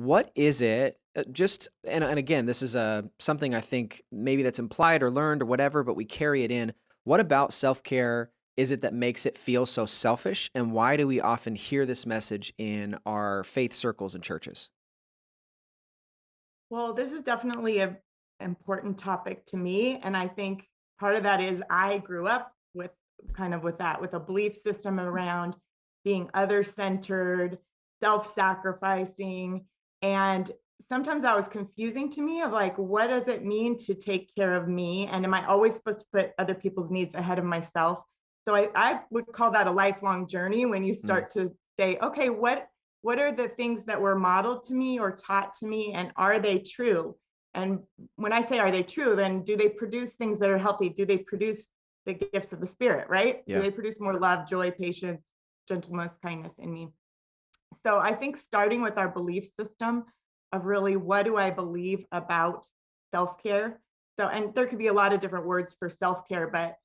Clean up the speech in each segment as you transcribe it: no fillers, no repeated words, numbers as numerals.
What is it? Just and again, this is something I think maybe that's implied or learned or whatever, but we carry it in. What about self care is it that makes it feel so selfish, and why do we often hear this message in our faith circles and churches? Well, this is definitely an important topic to me. And I think part of that is I grew up with kind of with that, with a belief system around being other centered, self sacrificing. And sometimes that was confusing to me of like, what does it mean to take care of me? And am I always supposed to put other people's needs ahead of myself? So I would call that a lifelong journey when you Mm, start to say, okay, what are the things that were modeled to me or taught to me, and are they true? And when I say are they true, then do they produce things that are healthy? Do they produce the gifts of the spirit, right? Do yeah. they produce more love, joy, patience, gentleness, kindness in me? So I think starting with our belief system of really what do I believe about self-care. So, and there could be a lot of different words for self-care, but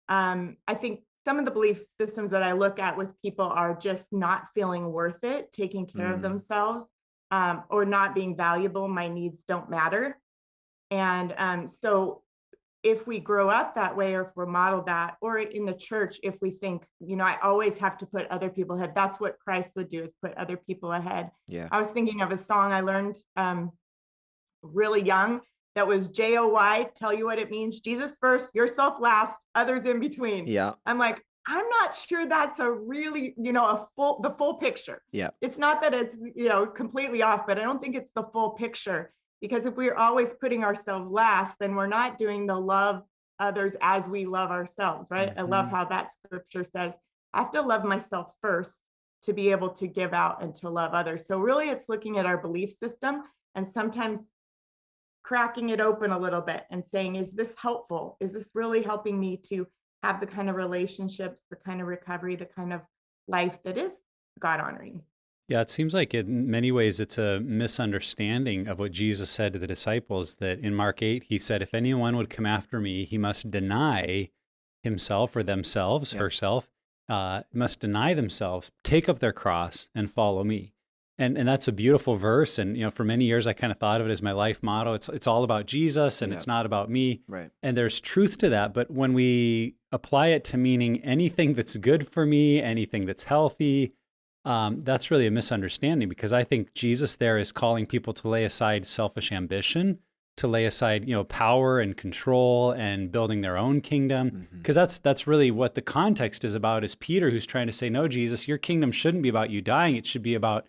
I think some of the belief systems that I look at with people are just not feeling worth it, taking care of Mm, themselves, or not being valuable. My needs don't matter. And so if we grow up that way, or if we're modeled that, or in the church, if we think, I always have to put other people ahead, that's what Christ would do, is put other people ahead. yeah. I was thinking of a song I learned really young that was JOY, tell you what it means: Jesus first, yourself last, others in between. Yeah. I'm like, I'm not sure that's a really, the full picture. Yeah. It's not that it's, completely off, but I don't think it's the full picture, because if we're always putting ourselves last, then we're not doing the love others as we love ourselves, right? I love Hmm. how that scripture says, I have to love myself first to be able to give out and to love others. So really it's looking at our belief system and sometimes cracking it open a little bit and saying, is this helpful? Is this really helping me to have the kind of relationships, the kind of recovery, the kind of life that is God honoring? Yeah, it seems like in many ways it's a misunderstanding of what Jesus said to the disciples that in Mark 8, he said, if anyone would come after me, he must deny himself or themselves, Yep. herself, must deny themselves, take up their cross and follow me. And that's a beautiful verse. And, for many years, I kind of thought of it as my life motto. It's all about Jesus and Yep. it's not about me. Right. And there's truth to that. But when we apply it to meaning anything that's good for me, anything that's healthy, that's really a misunderstanding because I think Jesus there is calling people to lay aside selfish ambition, to lay aside, power and control and building their own kingdom. Hmm. Because that's really what the context is about, is Peter who's trying to say, no, Jesus, your kingdom shouldn't be about you dying. It should be about,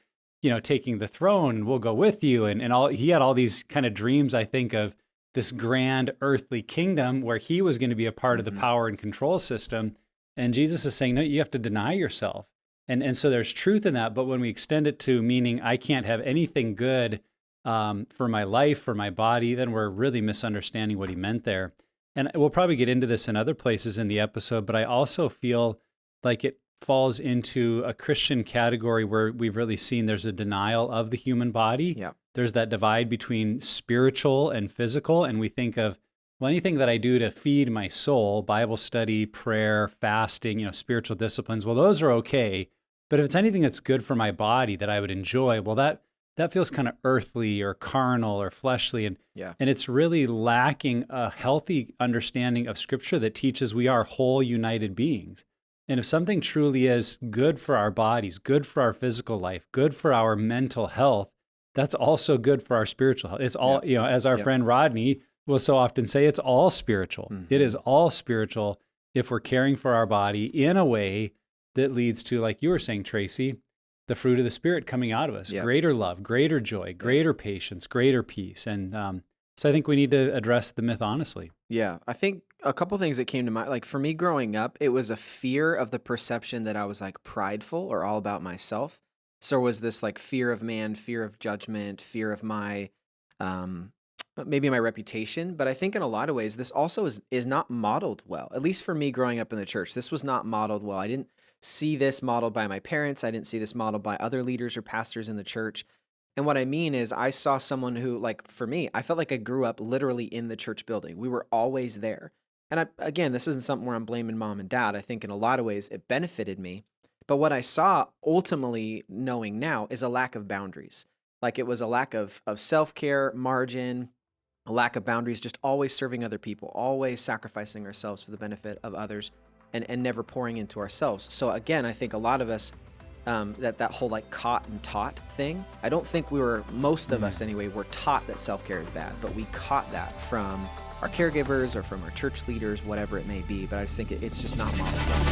taking the throne and we'll go with you. And all he had all these kind of dreams, I think, of this grand earthly kingdom where he was going to be a part of the Hmm. power and control system. And Jesus is saying, no, you have to deny yourself. And so there's truth in that. But when we extend it to meaning I can't have anything good for my life, for my body, then we're really misunderstanding what he meant there. And we'll probably get into this in other places in the episode, but I also feel like it falls into a Christian category where we've really seen there's a denial of the human body. Yeah. There's that divide between spiritual and physical. And we think of, well, anything that I do to feed my soul, Bible study, prayer, fasting, spiritual disciplines, well, those are okay. But if it's anything that's good for my body that I would enjoy, well, that feels kind of earthly or carnal or fleshly, and Yeah. and it's really lacking a healthy understanding of Scripture that teaches we are whole, united beings. And if something truly is good for our bodies, good for our physical life, good for our mental health, that's also good for our spiritual health. It's all, Yep. as our Yep. friend Rodney will so often say, it's all spiritual. It Hmm. is all spiritual if we're caring for our body in a way that leads to, like you were saying, Tracy, the fruit of the Spirit coming out of us: Yep. greater love, greater joy, Yep. greater patience, greater peace. And so I think we need to address the myth honestly. Yeah, I think a couple things that came to mind, like for me growing up, it was a fear of the perception that I was like prideful or all about myself. So it was this like fear of man, fear of judgment, fear of my, um, maybe my reputation. But I think in a lot of ways, this also is not modeled well. At least for me growing up in the church, this was not modeled well. I didn't see this modeled by my parents. I didn't see this modeled by other leaders or pastors in the church. And what I mean is, I saw someone who, like, for me, I felt like I grew up literally in the church building. We were always there. And again, this isn't something where I'm blaming mom and dad. I think in a lot of ways it benefited me. But what I saw ultimately, knowing now, is a lack of boundaries. Like it was a lack of self-care, margin, a lack of boundaries, just always serving other people, always sacrificing ourselves for the benefit of others, and never pouring into ourselves. So again, I think a lot of us, that whole like caught and taught thing, I don't think most of us anyway, were taught that self-care is bad, but we caught that from our caregivers or from our church leaders, whatever it may be. But I just think it's just not modeled well.